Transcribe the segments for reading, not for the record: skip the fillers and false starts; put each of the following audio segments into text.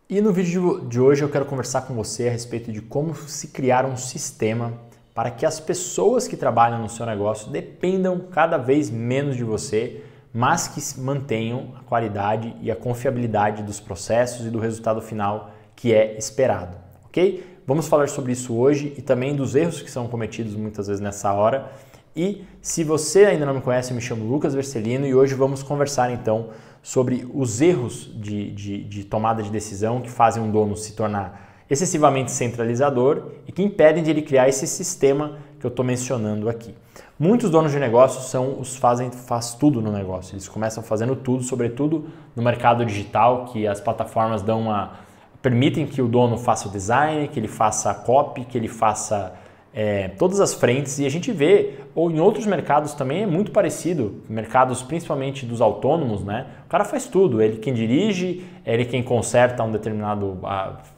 E no vídeo de hoje eu quero conversar com você a respeito de como se criar um sistema para que as pessoas que trabalham no seu negócio dependam cada vez menos de você, mas que mantenham a qualidade e a confiabilidade dos processos e do resultado final que é esperado, ok? Vamos falar sobre isso hoje e também dos erros que são cometidos muitas vezes nessa hora. E se você ainda não me conhece, eu me chamo Lucas Vercelino e hoje vamos conversar então sobre os erros de tomada de decisão que fazem um dono se tornar excessivamente centralizador e que impedem de ele criar esse sistema que eu estou mencionando aqui. Muitos donos de negócios faz tudo no negócio, eles começam fazendo tudo, sobretudo no mercado digital, que as plataformas permitem que o dono faça o design, que ele faça a copy, que ele faça todas as frentes, e a gente vê, ou em outros mercados também é muito parecido, mercados principalmente dos autônomos, né? O cara faz tudo, ele quem dirige, ele quem conserta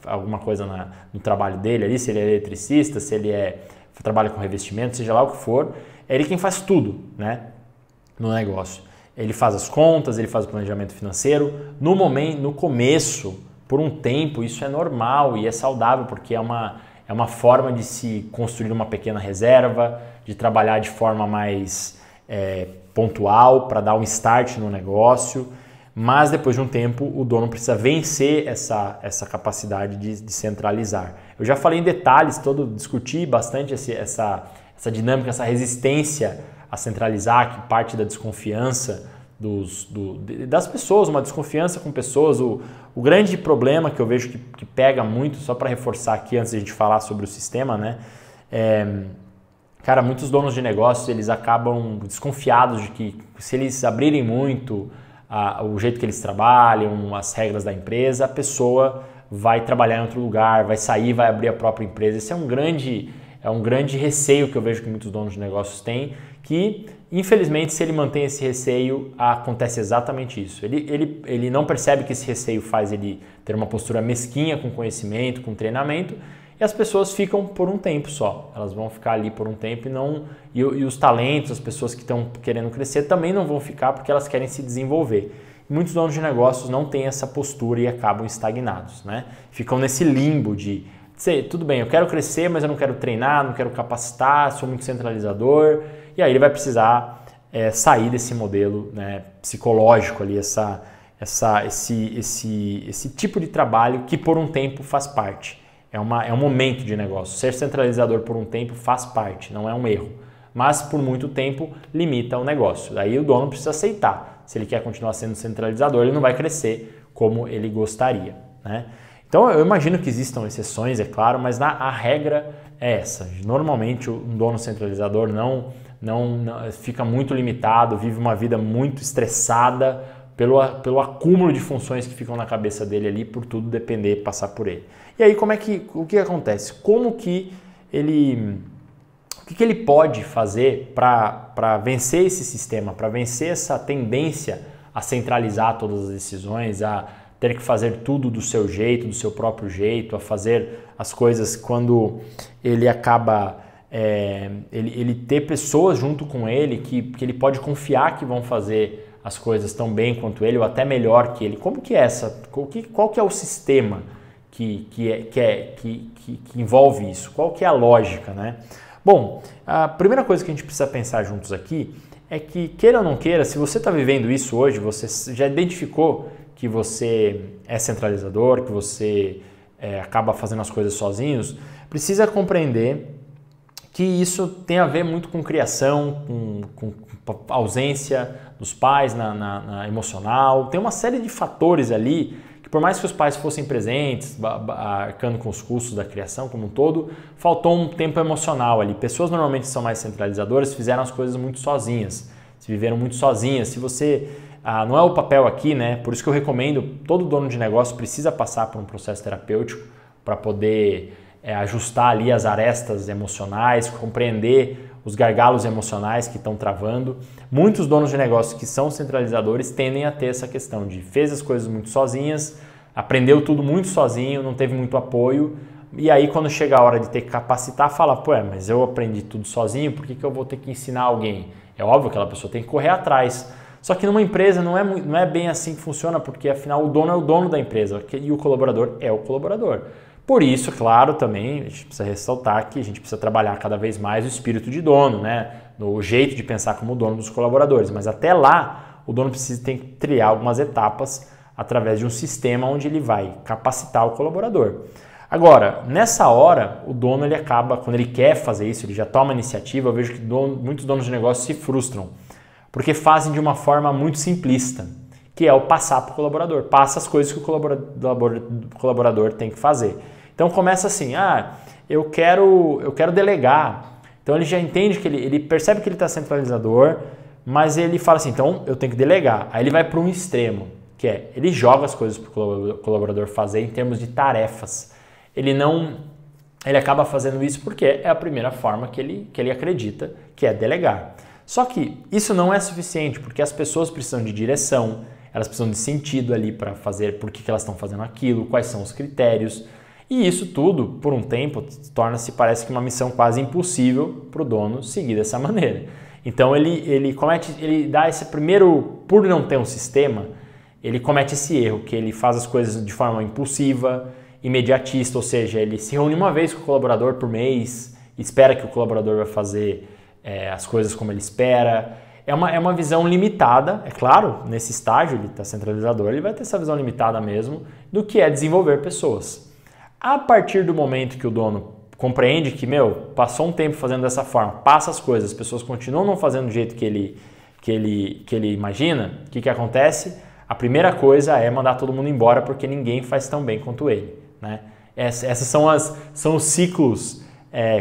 alguma coisa no trabalho dele ali, se ele é eletricista, se ele trabalha com revestimento, seja lá o que for, é ele quem faz tudo, né? No negócio. Ele faz as contas, ele faz o planejamento financeiro. No começo, por um tempo, isso é normal e é saudável, porque é uma forma de se construir uma pequena reserva, de trabalhar de forma mais pontual para dar um start no negócio, mas depois de um tempo o dono precisa vencer essa capacidade de centralizar. Eu já falei em detalhes, discuti bastante essa dinâmica, essa resistência a centralizar, que parte da desconfiança das pessoas, uma desconfiança com pessoas. O grande problema que eu vejo que pega muito, só para reforçar aqui antes de a gente falar sobre o sistema, né? Cara, muitos donos de negócios, eles acabam desconfiados de que se eles abrirem muito o jeito que eles trabalham, as regras da empresa, a pessoa vai trabalhar em outro lugar, vai sair, vai abrir a própria empresa. Esse é um grande receio que eu vejo que muitos donos de negócios têm, que infelizmente se ele mantém esse receio, acontece exatamente isso. Ele não percebe que esse receio faz ele ter uma postura mesquinha com conhecimento, com treinamento, e as pessoas ficam por um tempo só. Elas vão ficar ali por um tempo e os talentos, as pessoas que estão querendo crescer também não vão ficar porque elas querem se desenvolver. Muitos donos de negócios não têm essa postura e acabam estagnados, né? Ficam nesse limbo de tudo bem, eu quero crescer, mas eu não quero treinar, não quero capacitar, sou muito centralizador. E aí ele vai precisar sair desse modelo, né, psicológico ali, esse tipo de trabalho que por um tempo faz parte. É um momento de negócio. Ser centralizador por um tempo faz parte, não é um erro. Mas por muito tempo limita o negócio. Daí o dono precisa aceitar. Se ele quer continuar sendo centralizador, ele não vai crescer como ele gostaria, né? Então eu imagino que existam exceções, é claro, mas a regra é essa. Normalmente um dono centralizador não fica muito limitado, vive uma vida muito estressada pelo acúmulo de funções que ficam na cabeça dele ali, por tudo depender, passar por ele. E aí o que acontece? O que ele pode fazer para vencer esse sistema, para vencer essa tendência a centralizar todas as decisões, a ter que fazer tudo do seu jeito, do seu próprio jeito, a fazer as coisas quando ele acaba ele ter pessoas junto com ele que ele pode confiar que vão fazer as coisas tão bem quanto ele ou até melhor que ele. Como que é qual que é o sistema que envolve isso? Qual que é a lógica, né? Bom, a primeira coisa que a gente precisa pensar juntos aqui é que, queira ou não queira, se você está vivendo isso hoje, você já identificou que você é centralizador, que você acaba fazendo as coisas sozinhos, precisa compreender que isso tem a ver muito com criação, com ausência dos pais na emocional. Tem uma série de fatores ali que, por mais que os pais fossem presentes, arcando com os custos da criação como um todo, faltou um tempo emocional ali. Pessoas normalmente são mais centralizadoras, fizeram as coisas muito sozinhas, se viveram muito sozinhas. Se você não é o papel aqui, né? Por isso que eu recomendo, todo dono de negócio precisa passar por um processo terapêutico para poder ajustar ali as arestas emocionais, compreender os gargalos emocionais que estão travando. Muitos donos de negócio que são centralizadores tendem a ter essa questão de fez as coisas muito sozinhas, aprendeu tudo muito sozinho, não teve muito apoio, e aí quando chega a hora de ter que capacitar, fala, pô, mas eu aprendi tudo sozinho, por que eu vou ter que ensinar alguém? É óbvio que aquela pessoa tem que correr atrás. Só que numa empresa não é bem assim que funciona, porque afinal o dono é o dono da empresa e o colaborador é o colaborador. Por isso, claro, também a gente precisa ressaltar que a gente precisa trabalhar cada vez mais o espírito de dono, né? No jeito de pensar como dono dos colaboradores. Mas até lá, o dono tem que trilhar algumas etapas através de um sistema onde ele vai capacitar o colaborador. Agora, nessa hora, o dono ele acaba, quando ele quer fazer isso, ele já toma iniciativa. Eu vejo que muitos donos de negócio se frustram, porque fazem de uma forma muito simplista, que é o passar para o colaborador. Passa as coisas que o colaborador tem que fazer. Então começa assim, eu quero delegar. Então ele já entende que ele percebe que ele está centralizador, mas ele fala assim, então eu tenho que delegar. Aí ele vai para um extremo, que é, ele joga as coisas para o colaborador fazer em termos de tarefas. Ele acaba fazendo isso porque é a primeira forma que ele acredita, que é delegar. Só que isso não é suficiente, porque as pessoas precisam de direção, elas precisam de sentido ali para fazer, por que elas estão fazendo aquilo, quais são os critérios. E isso tudo, por um tempo, parece que uma missão quase impossível para o dono seguir dessa maneira. Então ele dá esse primeiro, por não ter um sistema, ele comete esse erro, que ele faz as coisas de forma impulsiva, imediatista, ou seja, ele se reúne uma vez com o colaborador por mês, espera que o colaborador vai fazer as coisas como ele espera. É uma visão limitada, é claro, nesse estágio ele está centralizador, ele vai ter essa visão limitada mesmo do que é desenvolver pessoas. A partir do momento que o dono compreende que, passou um tempo fazendo dessa forma, passa as coisas, as pessoas continuam não fazendo do jeito que ele imagina, o que acontece? A primeira coisa é mandar todo mundo embora, porque ninguém faz tão bem quanto ele, né? Essas são os ciclos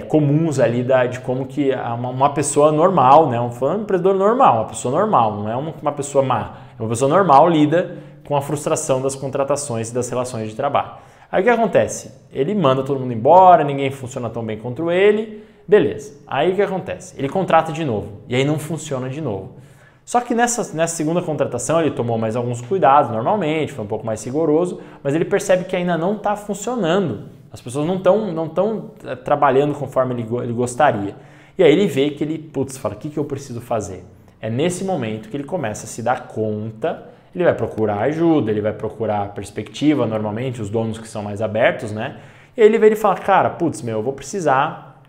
comuns ali de como que uma pessoa normal, né? Um empreendedor normal, uma pessoa normal, não é uma pessoa má, é uma pessoa normal lida com a frustração das contratações e das relações de trabalho. Aí o que acontece? Ele manda todo mundo embora, ninguém funciona tão bem contra ele, beleza. Aí o que acontece? Ele contrata de novo, e aí não funciona de novo. Só que nessa segunda contratação ele tomou mais alguns cuidados, normalmente, foi um pouco mais rigoroso, mas ele percebe que ainda não está funcionando. As pessoas não estão trabalhando conforme ele gostaria. E aí ele vê que ele, fala, o que eu preciso fazer? É nesse momento que ele começa a se dar conta. Ele vai procurar ajuda, ele vai procurar perspectiva, normalmente, os donos que são mais abertos, né? E aí ele fala, cara, eu vou precisar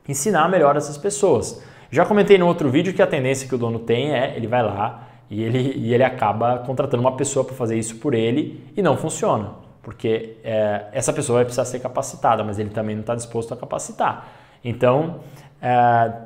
ensinar melhor essas pessoas. Já comentei no outro vídeo que a tendência que o dono tem ele vai lá e ele acaba contratando uma pessoa para fazer isso por ele e não funciona, porque essa pessoa vai precisar ser capacitada, mas ele também não está disposto a capacitar. Então,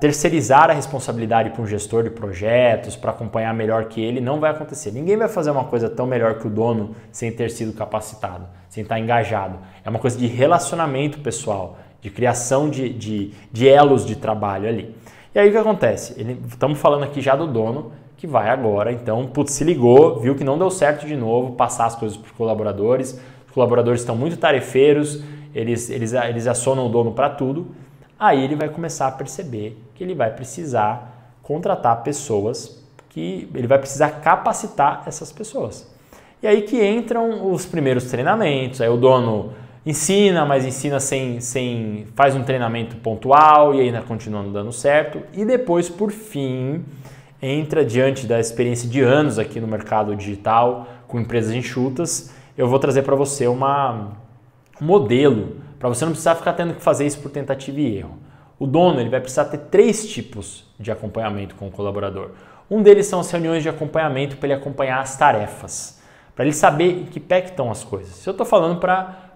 terceirizar a responsabilidade para um gestor de projetos, para acompanhar melhor que ele, não vai acontecer. Ninguém vai fazer uma coisa tão melhor que o dono sem ter sido capacitado, sem estar engajado. É uma coisa de relacionamento pessoal, de criação de elos de trabalho ali. E aí o que acontece? Estamos falando aqui já do dono, que vai agora, então, se ligou, viu que não deu certo de novo, passar as coisas para os colaboradores estão muito tarefeiros, eles acionam o dono para tudo. Aí ele vai começar a perceber que ele vai precisar contratar pessoas, que ele vai precisar capacitar essas pessoas. E aí que entram os primeiros treinamentos, aí o dono ensina, mas ensina faz um treinamento pontual e ainda continua não dando certo. E depois, por fim, entra diante da experiência de anos aqui no mercado digital, com empresas enxutas, eu vou trazer para você um modelo, para você não precisar ficar tendo que fazer isso por tentativa e erro. O dono ele vai precisar ter 3 tipos de acompanhamento com o colaborador. Um deles são as reuniões de acompanhamento para ele acompanhar as tarefas, para ele saber em que pé que estão as coisas. Se eu estou falando para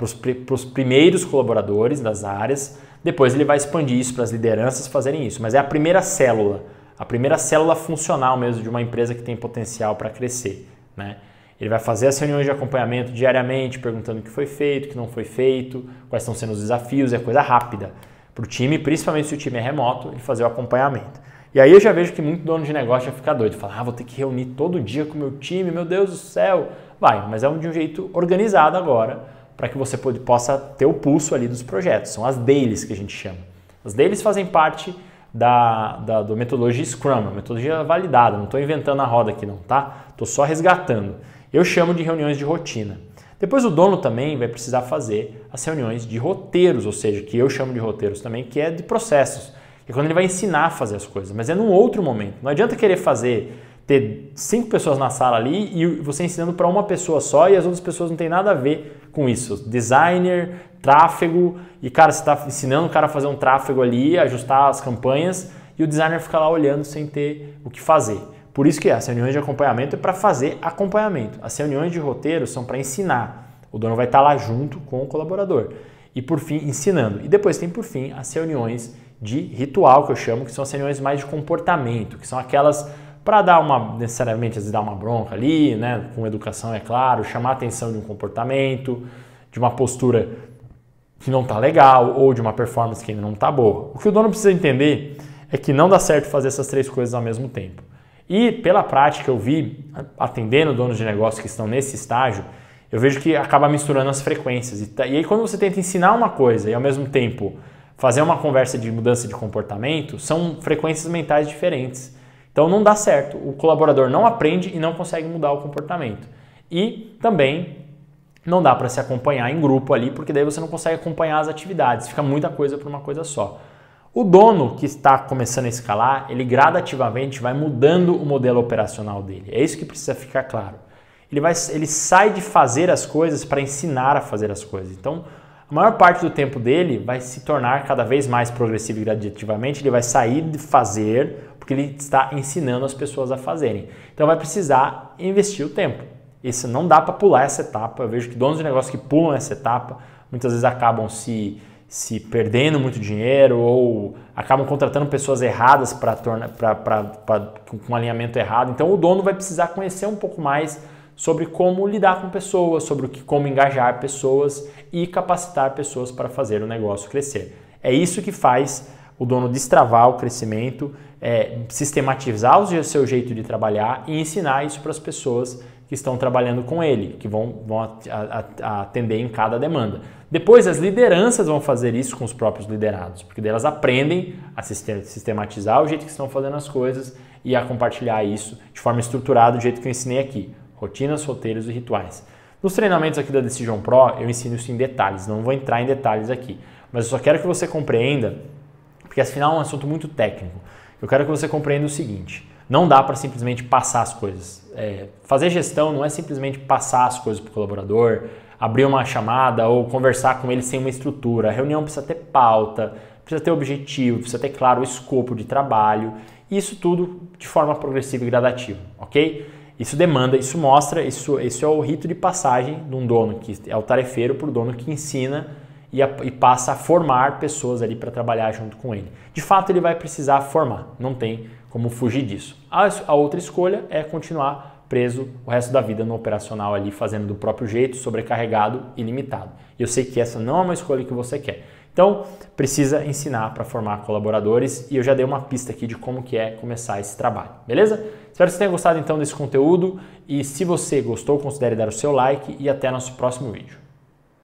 os primeiros colaboradores das áreas, depois ele vai expandir isso para as lideranças fazerem isso, mas é a primeira célula funcional mesmo de uma empresa que tem potencial para crescer, né? Ele vai fazer as reuniões de acompanhamento diariamente, perguntando o que foi feito, o que não foi feito, quais estão sendo os desafios, é coisa rápida para o time, principalmente se o time é remoto, ele fazer o acompanhamento. E aí eu já vejo que muito dono de negócio já fica doido, fala, vou ter que reunir todo dia com o meu time, meu Deus do céu. Vai, mas é de um jeito organizado agora, para que você possa ter o pulso ali dos projetos. São as dailies que a gente chama. As dailies fazem parte da metodologia Scrum, a metodologia validada, não estou inventando a roda aqui não, tá? Estou só resgatando. Eu chamo de reuniões de rotina. Depois o dono também vai precisar fazer as reuniões de roteiros, ou seja, que eu chamo de roteiros também, que é de processos. é quando ele vai ensinar a fazer as coisas, mas é num outro momento. Não adianta querer ter 5 pessoas na sala ali e você ensinando para uma pessoa só e as outras pessoas não tem nada a ver com isso. Designer, tráfego, e cara, você está ensinando o cara a fazer um tráfego ali, ajustar as campanhas e o designer fica lá olhando sem ter o que fazer. Por isso que as reuniões de acompanhamento é para fazer acompanhamento. As reuniões de roteiro são para ensinar. O dono vai estar lá junto com o colaborador. E por fim, ensinando. E depois tem por fim as reuniões de ritual, que eu chamo, que são as reuniões mais de comportamento, que são aquelas para dar necessariamente às vezes dar uma bronca ali, né, com educação é claro, chamar a atenção de um comportamento, de uma postura que não está legal ou de uma performance que ainda não está boa. O que o dono precisa entender é que não dá certo fazer essas 3 coisas ao mesmo tempo. E pela prática eu vi, atendendo donos de negócio que estão nesse estágio, eu vejo que acaba misturando as frequências. E aí quando você tenta ensinar uma coisa e ao mesmo tempo fazer uma conversa de mudança de comportamento, são frequências mentais diferentes. Então não dá certo, o colaborador não aprende e não consegue mudar o comportamento. E também não dá para se acompanhar em grupo ali, porque daí você não consegue acompanhar as atividades, fica muita coisa para uma coisa só. O dono que está começando a escalar, ele gradativamente vai mudando o modelo operacional dele. É isso que precisa ficar claro. Ele sai de fazer as coisas para ensinar a fazer as coisas. Então, a maior parte do tempo dele vai se tornar cada vez mais progressivo e gradativamente, ele vai sair de fazer porque ele está ensinando as pessoas a fazerem. Então vai precisar investir o tempo. Isso não dá para pular essa etapa. Eu vejo que donos de negócio que pulam essa etapa muitas vezes acabam se perdendo muito dinheiro ou acabam contratando pessoas erradas com um alinhamento errado. Então o dono vai precisar conhecer um pouco mais sobre como lidar com pessoas, sobre como engajar pessoas e capacitar pessoas para fazer o negócio crescer. É isso que faz o dono destravar o crescimento, sistematizar o seu jeito de trabalhar e ensinar isso para as pessoas que estão trabalhando com ele, que vão atender em cada demanda. Depois as lideranças vão fazer isso com os próprios liderados, porque daí elas aprendem a sistematizar o jeito que estão fazendo as coisas e a compartilhar isso de forma estruturada do jeito que eu ensinei aqui. Rotinas, roteiros e rituais. Nos treinamentos aqui da Decision Pro, eu ensino isso em detalhes, não vou entrar em detalhes aqui, mas eu só quero que você compreenda, porque afinal é um assunto muito técnico. Eu quero que você compreenda o seguinte, não dá para simplesmente passar as coisas. Fazer gestão não é simplesmente passar as coisas para o colaborador, abrir uma chamada ou conversar com ele sem uma estrutura. A reunião precisa ter pauta, precisa ter objetivo, precisa ter claro o escopo de trabalho, e isso tudo de forma progressiva e gradativa, ok? Isso demanda, isso mostra, isso é o rito de passagem de um dono que é o tarefeiro para o dono que ensina e passa a formar pessoas ali para trabalhar junto com ele. De fato, ele vai precisar formar, não tem como fugir disso. A outra escolha é continuar preso o resto da vida no operacional ali, fazendo do próprio jeito, sobrecarregado e limitado. E eu sei que essa não é uma escolha que você quer. Então, precisa ensinar para formar colaboradores e eu já dei uma pista aqui de como que é começar esse trabalho, beleza? Espero que você tenha gostado então desse conteúdo e se você gostou, considere dar o seu like e até nosso próximo vídeo.